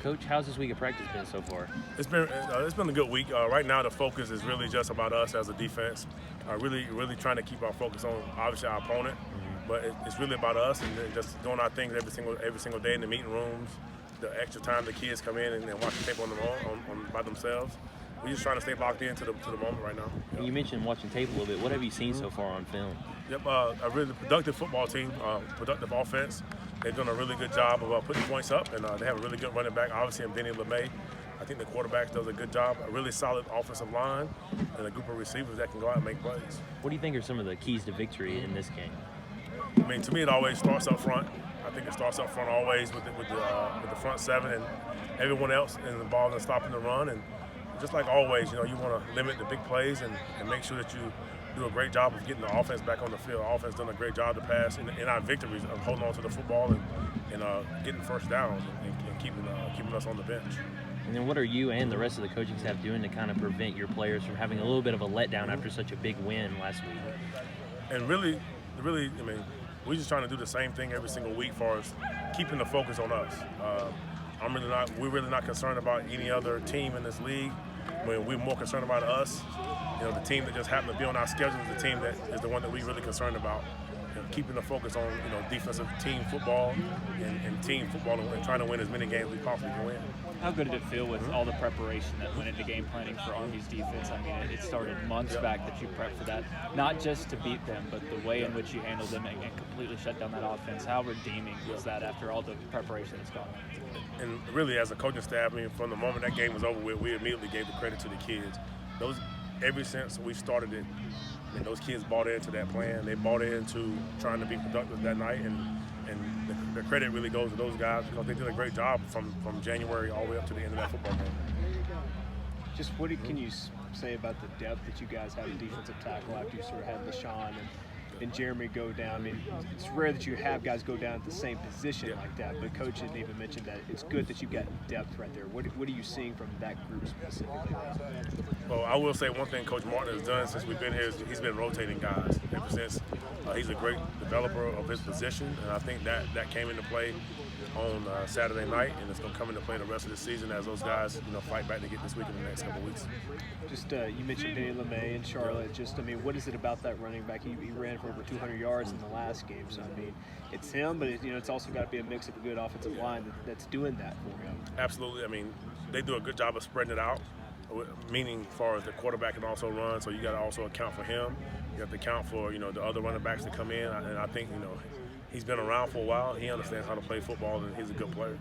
Coach, how's this week of practice been so far? It's been a good week. Right now, the focus is really just about us as a defense. Really trying to keep our focus on obviously our opponent, but it's really about us and then just doing our things every single day in the meeting rooms. The extra time the kids come in and watch the tape on their own, by themselves. We're just trying to stay locked into the moment right now. Yep. You mentioned watching tape a little bit. What have you seen so far on film? Yep, a really productive football team, productive offense. They've done a really good job of putting points up, and they have a really good running back, obviously, in Vinny LeMay. I think the quarterback does a good job, a really solid offensive line, and a group of receivers that can go out and make plays. What do you think are some of the keys to victory in this game? I mean, to me, it always starts up front. I think it starts up front always with the front seven and everyone else involved in stopping the run. And just like always, you want to limit the big plays and make sure that you do a great job of getting the offense back on the field. The offense done a great job to pass in our victories of holding on to the football and getting first downs and keeping us on the bench. And then what are you and the rest of the coaching staff doing to kind of prevent your players from having a little bit of a letdown after such a big win last week? And really, I mean, we're just trying to do the same thing every single week for us, keeping the focus on us. We're really not concerned about any other team in this league. We're more concerned about us. The team that just happened to be on our schedule is the team that is the one that we're really concerned about. Keeping the focus on defensive team football and team football and trying to win as many games as we possibly can win. How good did it feel with all the preparation that went into game planning for Army's defense? I mean, it started months back that you prepped for that, not just to beat them, but the way in which you handled them and completely shut down that offense. How redeeming was that after all the preparation that's gone on? And really, as a coaching staff, I mean, from the moment that game was over with, we immediately gave the credit to the kids. Ever since we started it, and those kids bought into that plan. They bought into trying to be productive that night, and the credit really goes to those guys because they did a great job from January all the way up to the end of that football game. Just what can you say about the depth that you guys have in defensive tackle after you sort of had LaShawn and Jeremy go down? I mean, it's rare that you have guys go down at the same position like that, but Coach didn't even mention that it's good that you've got depth right there. What are you seeing from that group specifically? Well, I will say one thing Coach Martin has done since we've been here is he's been rotating guys ever since. He's a great developer of his position, and I think that came into play on Saturday night, and it's going to come into play the rest of the season as those guys fight back to get this week in the next couple of weeks. Just you mentioned Vinny LeMay and Charlotte. Just, I mean, what is it about that running back? He ran for over 200 yards in the last game, so I mean, it's him, but it's also got to be a mix of a good offensive line that's doing that for him. Absolutely. I mean, they do a good job of spreading it out, meaning as far as the quarterback can also run, so you got to also account for him. You have to account for the other running backs that come in, and I think he's been around for a while. He understands how to play football, and he's a good player.